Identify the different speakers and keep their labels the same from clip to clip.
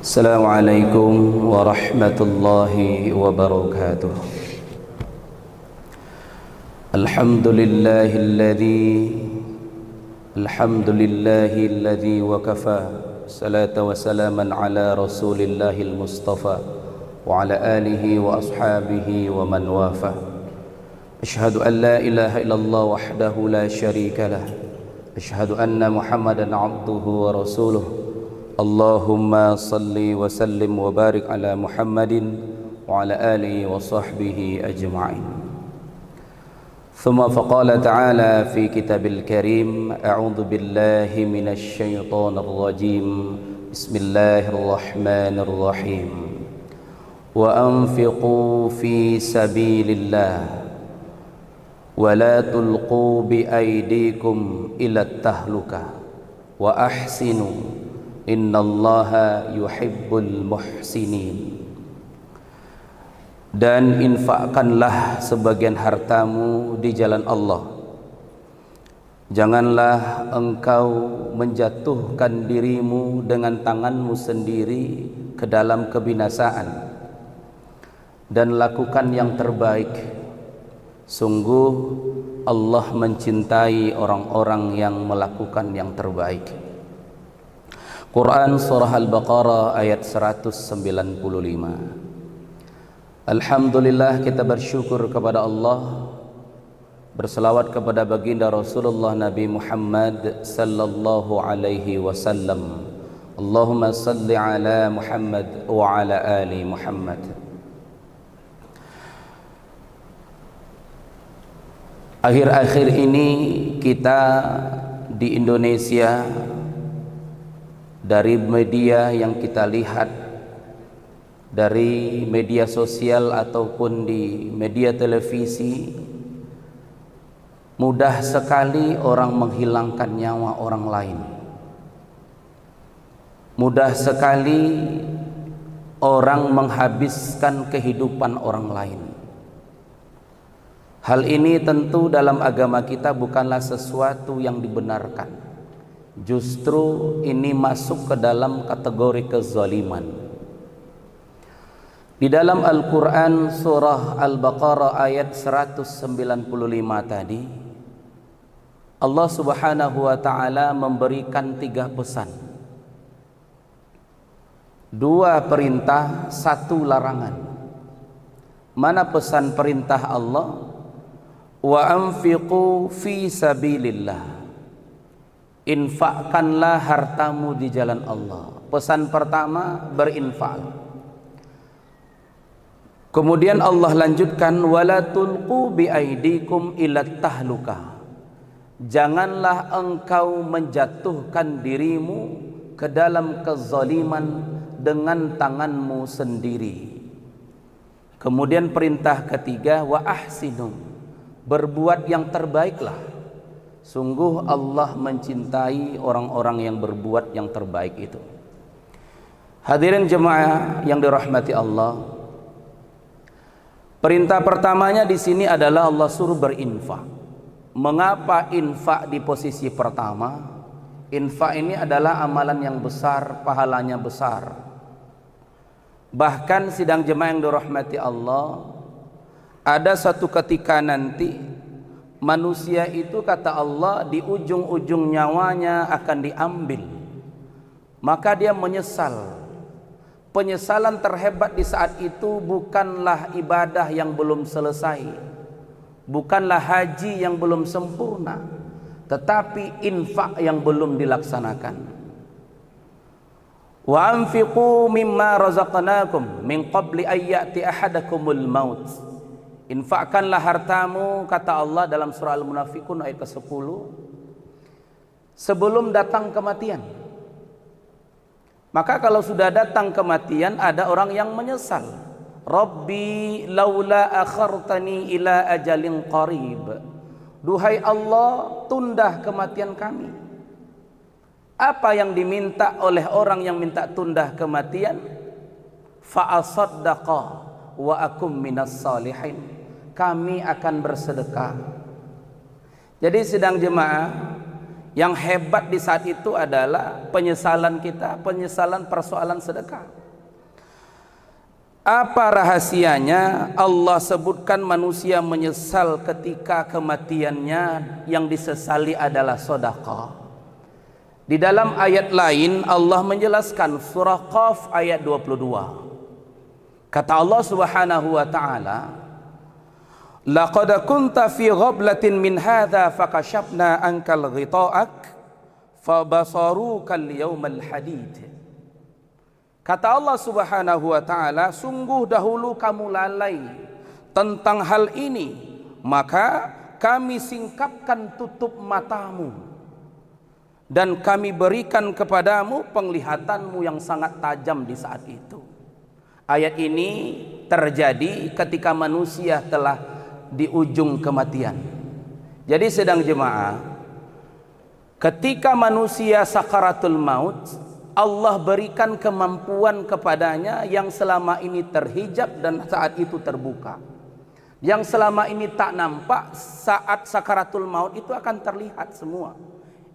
Speaker 1: Assalamualaikum warahmatullahi wabarakatuh. Alhamdulillahilladzi wa kafa. Salatu wa salaman ala rasulillahil mustafa wa ala alihi wa ashabihi wa man wafa. Ashhadu an la ilaha illallah wahdahu la syarika lah. Ashhadu anna Muhammadan abduhu wa rasuluh. Allahumma salli wa sallim wa barik ala Muhammadin wa ala alihi wa sahbihi ajma'in. Thumma faqala ta'ala fi kitabil karim, a'udhu billahi minasy syaithanir rajim. Bismillahirrahmanirrahim. Wa anfiqu fi sabilillah wa la tulqu bi aydikum ila tahluka wa ahsinu innallaha yuhibbul muhsinin. Dan infakkanlah sebagian hartamu di jalan Allah. Janganlah engkau menjatuhkan dirimu dengan tanganmu sendiri ke dalam kebinasaan, dan lakukan yang terbaik. Sungguh Allah mencintai orang-orang yang melakukan yang terbaik. Quran Surah Al-Baqarah ayat 195. Alhamdulillah, kita bersyukur kepada Allah, berselawat kepada baginda Rasulullah Nabi Muhammad sallallahu alaihi wasallam. Allahumma salli ala Muhammad wa ala ali Muhammad. Akhir-akhir ini kita di Indonesia, dari media yang kita lihat, dari media sosial ataupun di media televisi, mudah sekali orang menghilangkan nyawa orang lain. Mudah sekali orang menghabiskan kehidupan orang lain. Hal ini tentu dalam agama kita bukanlah sesuatu yang dibenarkan. Justru ini masuk ke dalam kategori kezaliman. Di dalam Al-Quran surah Al-Baqarah ayat 195 tadi, Allah subhanahu wa ta'ala memberikan 3 pesan. 2 perintah, 1 larangan. Mana pesan perintah Allah? Wa anfiqu fi sabilillah. Infakkanlah hartamu di jalan Allah. Pesan pertama, berinfak. Kemudian Allah lanjutkan, wala tulqu bi aidikum ila tahluka. Janganlah engkau menjatuhkan dirimu ke dalam kezaliman dengan tanganmu sendiri. Kemudian perintah ketiga, wa ahsinu. Berbuat yang terbaiklah. Sungguh Allah mencintai orang-orang yang berbuat yang terbaik itu. Hadirin jemaah yang dirahmati Allah, perintah pertamanya di sini adalah Allah suruh berinfak. Mengapa infak di posisi pertama? Infak ini adalah amalan yang besar, pahalanya besar. Bahkan sidang jemaah yang dirahmati Allah, ada satu ketika nanti manusia itu, kata Allah, di ujung-ujung nyawanya akan diambil. Maka dia menyesal. Penyesalan terhebat di saat itu bukanlah ibadah yang belum selesai, bukanlah haji yang belum sempurna, tetapi infak yang belum dilaksanakan. Wa anfiqu mimma razaqnakum min qabli ayyati ahadakumul maut. Infakkanlah hartamu, kata Allah dalam surah Al-Munafiqun ayat ke-10, sebelum datang kematian. Maka kalau sudah datang kematian, ada orang yang menyesal. Rabbi laula akhartani ila ajalin qarib. Duhai Allah, tundah kematian kami. Apa yang diminta oleh orang yang minta tundah kematian? Fa asaddaqa wa akum minas salihin. Kami akan bersedekah. Jadi sidang jemaah, Yang hebat di saat itu adalah penyesalan kita, penyesalan persoalan sedekah. Apa rahasianya? Allah sebutkan manusia menyesal ketika kematiannya, yang disesali adalah sedekah. Di dalam ayat lain Allah menjelaskan, surah Qaf ayat 22. Kata Allah Subhanahu wa taala, laqad kunta fi ghablatin min hadza fakashafna ankal ghita'ak fabasaruka al-yawmal hadid. Kata Allah Subhanahu wa taala, sungguh dahulu kamu lalai tentang hal ini, maka kami singkapkan tutup matamu dan kami berikan kepadamu penglihatanmu yang sangat tajam di saat itu. Ayat ini terjadi ketika manusia telah di ujung kematian. Jadi sedang jemaah, ketika manusia sakaratul maut, Allah berikan kemampuan kepadanya yang selama ini terhijab dan saat itu terbuka. Yang selama ini tak nampak, saat sakaratul maut itu akan terlihat semua.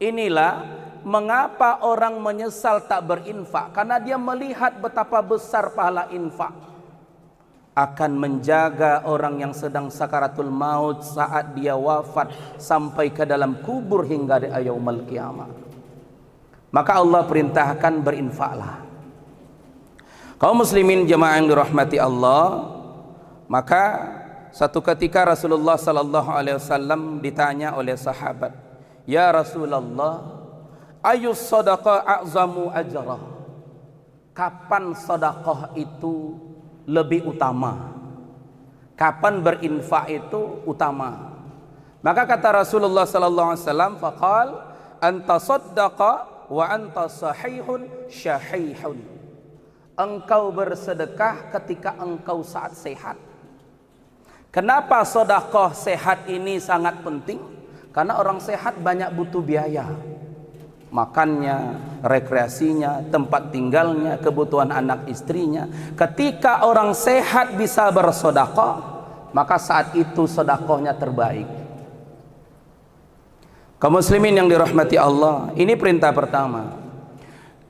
Speaker 1: Inilah mengapa orang menyesal tak berinfak, karena dia melihat betapa besar pahala infak. Akan menjaga orang yang sedang sakaratul maut saat dia wafat sampai ke dalam kubur hingga di yaumul qiyamah. Maka Allah perintahkan berinfaklah. Kaum muslimin jemaah yang dirahmati Allah, maka satu ketika Rasulullah sallallahu alaihi wasallam ditanya oleh sahabat, "Ya Rasulullah, ayus sadaqah a'zamu ajrah?" Kapan sedekah itu lebih utama? Kapan berinfak itu utama? Maka kata Rasulullah sallallahu alaihi wasallam, faqal anta saddaqa wa anta sahihun syahihun. Engkau bersedekah ketika engkau saat sehat. Kenapa sedekah sehat ini sangat penting? Karena orang sehat banyak butuh biaya, makannya, rekreasinya, tempat tinggalnya, kebutuhan anak istrinya. Ketika orang sehat bisa bersedekah, maka saat itu sedekahnya terbaik. Kaum muslimin yang dirahmati Allah, ini perintah pertama.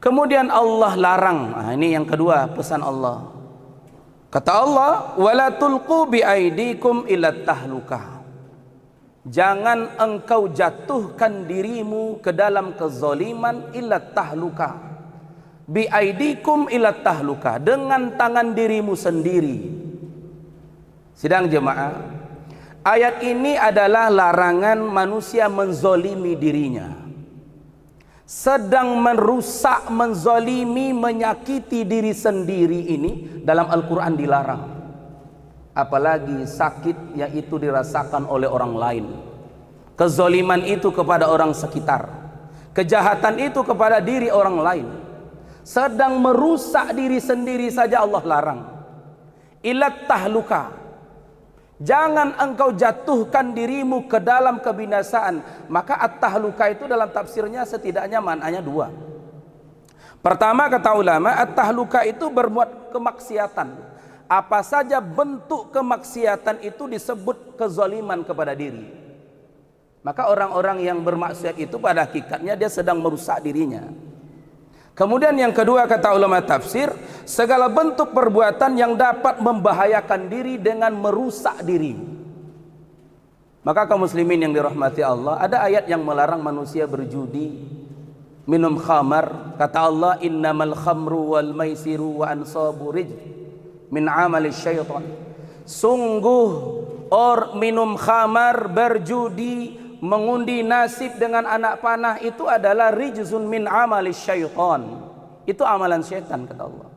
Speaker 1: Kemudian Allah larang, ini yang kedua pesan Allah. Kata Allah, wala tulqu bi aidikum ila tahlukah. Jangan engkau jatuhkan dirimu ke dalam kezaliman ila tahlukah. Bi aidikum ila tahlukah, dengan tangan dirimu sendiri. Sidang jemaah, ayat ini adalah larangan manusia menzolimi dirinya. Sedang merusak, menzolimi, menyakiti diri sendiri ini dalam Al-Quran dilarang. Apalagi sakit yang itu dirasakan oleh orang lain. Kezoliman itu kepada orang sekitar. Kejahatan itu kepada diri orang lain. Sedang merusak diri sendiri saja Allah larang. Ilat tahluka. Jangan engkau jatuhkan dirimu ke dalam kebinasaan. Maka at-tahluka itu dalam tafsirnya setidaknya maknanya dua. Pertama kata ulama, at-tahluka itu berbuat kemaksiatan. Apa saja bentuk kemaksiatan itu disebut kezaliman kepada diri. Maka orang-orang yang bermaksiat itu pada hakikatnya dia sedang merusak dirinya. Kemudian yang kedua kata ulama tafsir, segala bentuk perbuatan yang dapat membahayakan diri dengan merusak diri. Maka kaum muslimin yang dirahmati Allah, ada ayat yang melarang manusia berjudi, minum khamar. Kata Allah, innamal khamru wal maisiru wa ansabu rijl min amali syaitan. Sungguh minum khamar, berjudi, mengundi nasib dengan anak panah itu adalah rijzun min amali syaitan. Itu amalan syaitan kata Allah.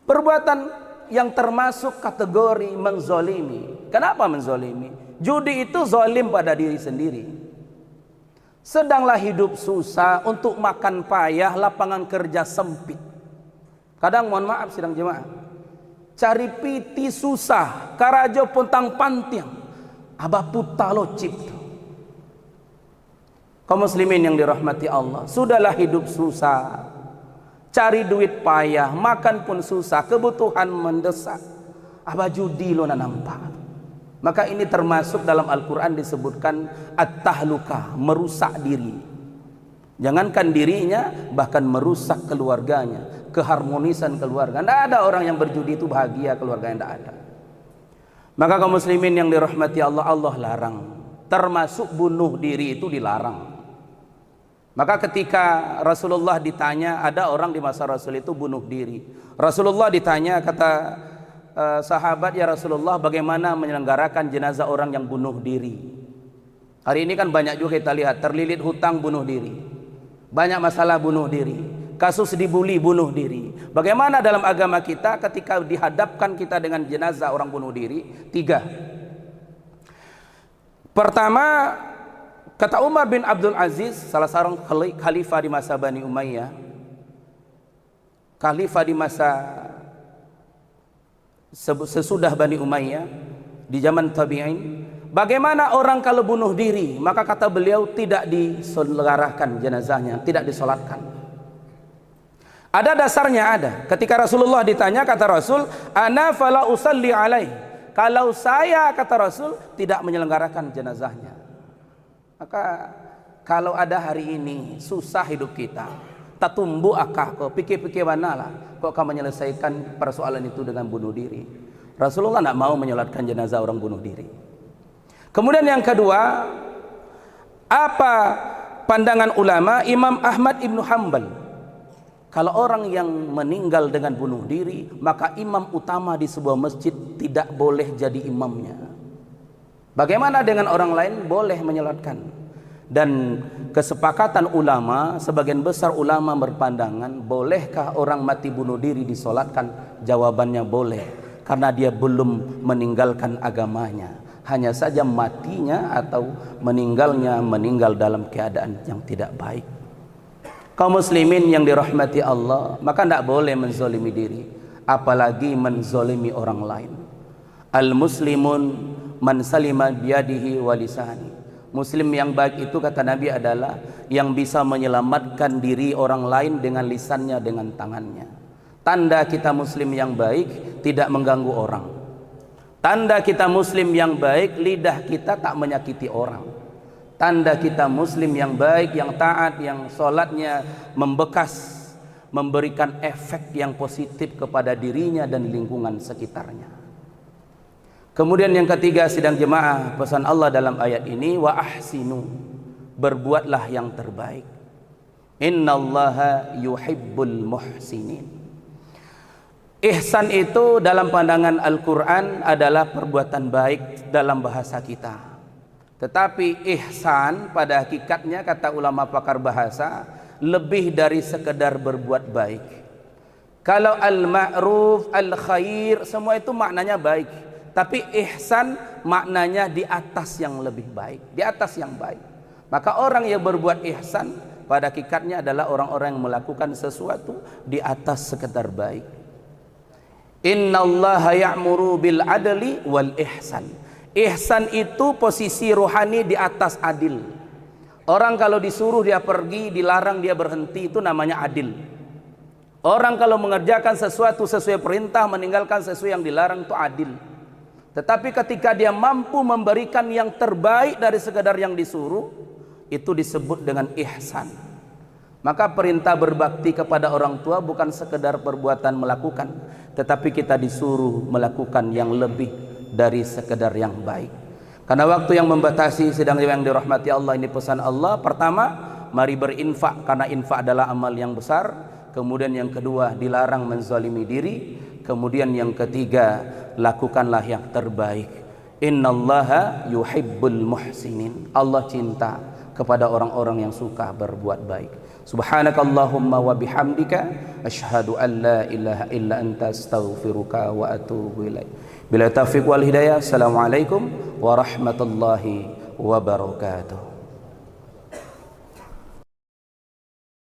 Speaker 1: Perbuatan yang termasuk kategori menzolimi. Kenapa menzolimi? Judi itu zolim pada diri sendiri. Sedanglah hidup susah, untuk makan payah, lapangan kerja sempit. Kadang mohon maaf sidang jemaah, cari piti susah, karajo pontang pantiang, abah puta lo cipta. Kaum muslimin yang dirahmati Allah, sudahlah hidup susah, cari duit payah, makan pun susah, kebutuhan mendesak, abah judi lo na nampak. Maka ini termasuk dalam Al-Quran disebutkan at-tahluka, merusak diri. Jangankan dirinya, bahkan merusak keluarganya, keharmonisan keluarga. Tidak ada orang yang berjudi itu bahagia keluarganya, tidak ada. Maka kaum muslimin yang dirahmati Allah, Allah larang. Termasuk bunuh diri itu dilarang. Maka ketika Rasulullah ditanya, ada orang di masa Rasul itu bunuh diri. Rasulullah ditanya, kata sahabat, ya Rasulullah, bagaimana menyelenggarakan jenazah orang yang bunuh diri? Hari ini kan banyak juga kita lihat, terlilit hutang bunuh diri, banyak masalah bunuh diri, kasus dibully bunuh diri. Bagaimana dalam agama kita ketika dihadapkan kita dengan jenazah orang bunuh diri? 3. Pertama, kata Umar bin Abdul Aziz, salah seorang khalifah di masa Bani Umayyah, khalifah di masa sesudah Bani Umayyah, di zaman tabi'in, bagaimana orang kalau bunuh diri? Maka kata beliau, tidak diselenggarakan jenazahnya, tidak disolatkan. Ada dasarnya, ada. Ketika Rasulullah ditanya, kata Rasul, ana fala usalli alaih. Kalau saya, kata Rasul, tidak menyelenggarakan jenazahnya. Maka kalau ada hari ini susah hidup kita, tak tumbuh akah kok pikir-pikir mana lah kok akan menyelesaikan persoalan itu dengan bunuh diri. Rasulullah tidak mau menyolatkan jenazah orang bunuh diri. Kemudian yang kedua, apa pandangan ulama Imam Ahmad Ibn Hanbal? Kalau orang yang meninggal dengan bunuh diri, maka imam utama di sebuah masjid tidak boleh jadi imamnya. Bagaimana dengan orang lain? Boleh menyolatkan. Dan kesepakatan ulama, sebagian besar ulama berpandangan, bolehkah orang mati bunuh diri disolatkan? Jawabannya boleh, karena dia belum meninggalkan agamanya. Hanya saja matinya atau meninggalnya meninggal dalam keadaan yang tidak baik. Kaum muslimin yang dirahmati Allah, maka tidak boleh menzolimi diri, apalagi menzolimi orang lain. Al-muslimun man salima biyadihi wa lisani. Muslim yang baik itu, kata Nabi, adalah yang bisa menyelamatkan diri orang lain dengan lisannya, dengan tangannya. Tanda kita muslim yang baik, tidak mengganggu orang. Tanda kita muslim yang baik, lidah kita tak menyakiti orang. Tanda kita muslim yang baik, yang taat, yang sholatnya membekas, memberikan efek yang positif kepada dirinya dan lingkungan sekitarnya. Kemudian yang ketiga, sidang jemaah, pesan Allah dalam ayat ini, wa ahsinu, berbuatlah yang terbaik. Innallaha yuhibbul muhsinin. Ihsan itu dalam pandangan Al-Quran adalah perbuatan baik dalam bahasa kita. Tetapi ihsan pada hakikatnya, kata ulama pakar bahasa, lebih dari sekedar berbuat baik. Kalau al-ma'ruf, al-khair, semua itu maknanya baik. Tapi ihsan maknanya di atas yang lebih baik, di atas yang baik. Maka orang yang berbuat ihsan pada hakikatnya adalah orang-orang yang melakukan sesuatu di atas sekedar baik. Innallaha ya'muru bil adli wal ihsan. Ihsan itu posisi rohani di atas adil. Orang kalau disuruh dia pergi, dilarang dia berhenti, itu namanya adil. Orang kalau mengerjakan sesuatu sesuai perintah, meninggalkan sesuatu yang dilarang, itu adil. Tetapi ketika dia mampu memberikan yang terbaik dari sekedar yang disuruh, itu disebut dengan ihsan. Maka perintah berbakti kepada orang tua bukan sekedar perbuatan melakukan, tetapi kita disuruh melakukan yang lebih dari sekedar yang baik. Karena waktu yang membatasi, sedang yang dirahmati Allah, ini pesan Allah. Pertama, mari berinfak, karena infak adalah amal yang besar. Kemudian yang kedua, dilarang menzalimi diri. Kemudian yang ketiga, lakukanlah yang terbaik. Innallaha yuhibbul muhsinin. Allah cinta kepada orang-orang yang suka berbuat baik. Subhanakallahumma wa bihamdika asyhadu an la ilaha illa anta astaghfiruka wa atubu ilaik. Bila taufiq wal hidayah. Assalamualaikum warahmatullahi wabarakatuh.